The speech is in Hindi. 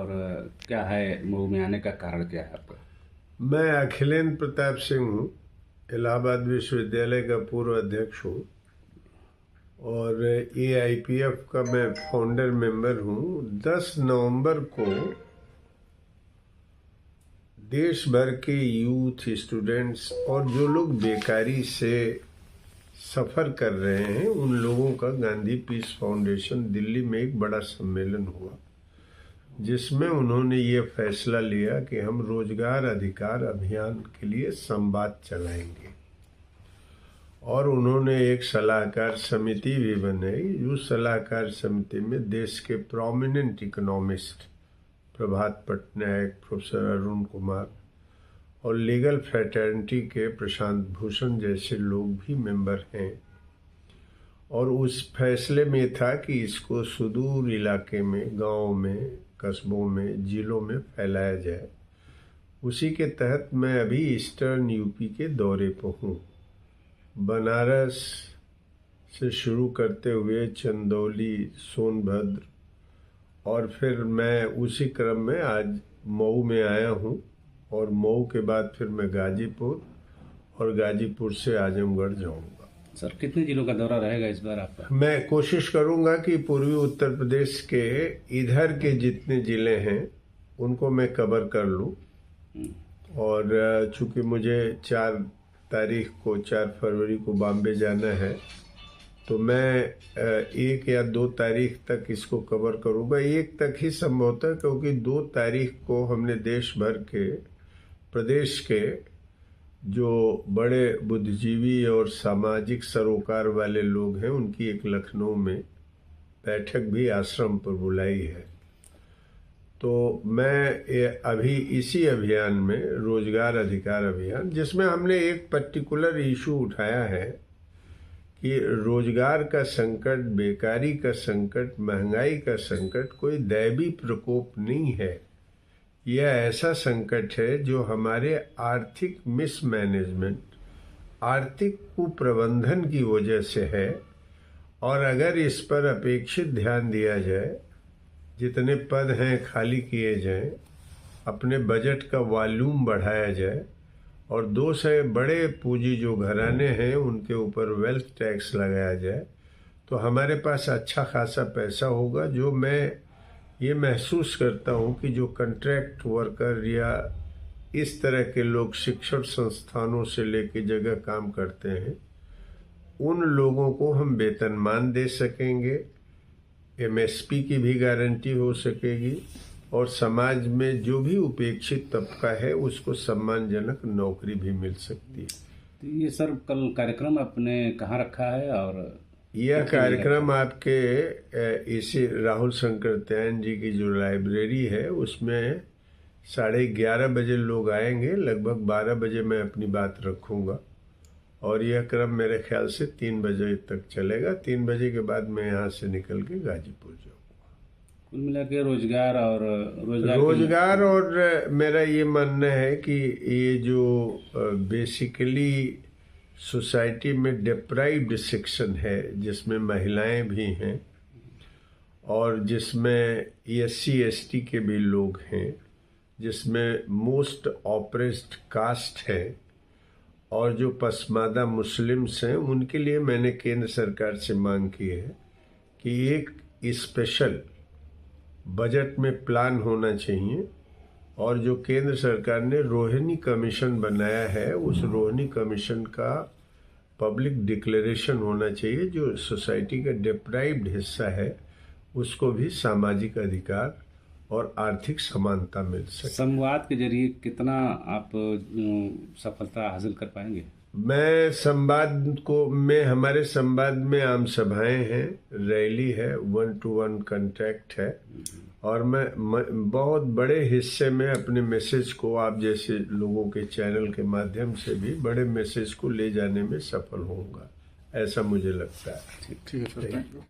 और क्या है मऊ में आने का कारण क्या है आपका? मैं अखिलेंद्र प्रताप सिंह हूँ, इलाहाबाद विश्वविद्यालय का पूर्व अध्यक्ष हूँ और AIPF का मैं फाउंडर मेंबर हूँ। 10 नवंबर को देश भर के यूथ, स्टूडेंट्स और जो लोग बेकारी से सफ़र कर रहे हैं उन लोगों का गांधी पीस फाउंडेशन दिल्ली में एक बड़ा सम्मेलन हुआ, जिसमें उन्होंने ये फैसला लिया कि हम रोजगार अधिकार अभियान के लिए संवाद चलाएंगे और उन्होंने एक सलाहकार समिति भी बनाई। उस सलाहकार समिति में देश के प्रोमिनेंट इकोनॉमिस्ट प्रभात पटनायक, प्रोफेसर अरुण कुमार और लीगल फ्रेटर्निटी के प्रशांत भूषण जैसे लोग भी मेंबर हैं। और उस फैसले में था कि इसको सुदूर इलाके में, गांव में, कस्बों में, जिलों में फैलाया जाए। उसी के तहत मैं अभी ईस्टर्न यूपी के दौरे पर हूँ। बनारस से शुरू करते हुए चंदौली, सोनभद्र और फिर मैं उसी क्रम में आज मऊ में आया हूँ और मऊ के बाद फिर मैं गाजीपुर और गाजीपुर से आजमगढ़ जाऊँगा। सर, कितने जिलों का दौरा रहेगा इस बार आपका? मैं कोशिश करूंगा कि पूर्वी उत्तर प्रदेश के इधर के जितने ज़िले हैं उनको मैं कवर कर लूं। और चूंकि मुझे 4 फरवरी को बॉम्बे जाना है तो मैं 1 या 2 तारीख तक इसको कवर करूंगा। 1 तक ही संभवतः, क्योंकि 2 तारीख को हमने देश भर के प्रदेश के जो बड़े बुद्धिजीवी और सामाजिक सरोकार वाले लोग हैं उनकी एक लखनऊ में बैठक भी आश्रम पर बुलाई है। तो मैं अभी इसी अभियान में, रोजगार अधिकार अभियान, जिसमें हमने एक पर्टिकुलर इशू उठाया है कि रोजगार का संकट, बेकारी का संकट, महंगाई का संकट कोई दैवी प्रकोप नहीं है। यह ऐसा संकट है जो हमारे आर्थिक मिसमैनेजमेंट, आर्थिक कुप्रबंधन की वजह से है। और अगर इस पर अपेक्षित ध्यान दिया जाए, जितने पद हैं खाली किए जाएं, अपने बजट का वॉल्यूम बढ़ाया जाए और 2 से बड़े पूंजी जो घराने हैं उनके ऊपर वेल्थ टैक्स लगाया जाए, तो हमारे पास अच्छा खासा पैसा होगा। जो मैं ये महसूस करता हूँ कि जो कॉन्ट्रैक्ट वर्कर या इस तरह के लोग शिक्षण संस्थानों से लेके जगह काम करते हैं, उन लोगों को हम वेतनमान दे सकेंगे, MSP की भी गारंटी हो सकेगी और समाज में जो भी उपेक्षित तबका है उसको सम्मानजनक नौकरी भी मिल सकती है। तो ये सर कल कार्यक्रम आपने कहाँ रखा है? और यह कार्यक्रम आपके इसी राहुल शंकरत्यायन जी की जो लाइब्रेरी है उसमें 11:30 बजे लोग आएंगे। लगभग 12 बजे मैं अपनी बात रखूंगा और यह क्रम मेरे ख्याल से 3 बजे तक चलेगा। 3 बजे के बाद मैं यहाँ से निकल के गाजीपुर जाऊंगा। कुल मिला के रोजगार और मेरा ये मानना है कि ये जो बेसिकली सोसाइटी में डिप्राइव्ड सेक्शन है, जिसमें महिलाएं भी हैं और जिसमें SC ST के भी लोग हैं, जिसमें मोस्ट ऑप्रेस्ड कास्ट है और जो पसमादा मुस्लिम्स हैं, उनके लिए मैंने केंद्र सरकार से मांग की है कि एक स्पेशल बजट में प्लान होना चाहिए। और जो केंद्र सरकार ने रोहिणी कमीशन बनाया है, उस रोहिणी कमीशन का पब्लिक डिक्लेरेशन होना चाहिए। जो सोसाइटी का डिप्राइव्ड हिस्सा है उसको भी सामाजिक अधिकार और आर्थिक समानता मिल सके। संवाद के जरिए कितना आप सफलता हासिल कर पाएंगे? मैं संवाद को हमारे संवाद में आम सभाएं हैं, रैली है, 1-to-1 कांटेक्ट है और मैं बहुत बड़े हिस्से में अपने मैसेज को आप जैसे लोगों के चैनल के माध्यम से भी बड़े मैसेज को ले जाने में सफल होऊंगा, ऐसा मुझे लगता है। ठीक है सर।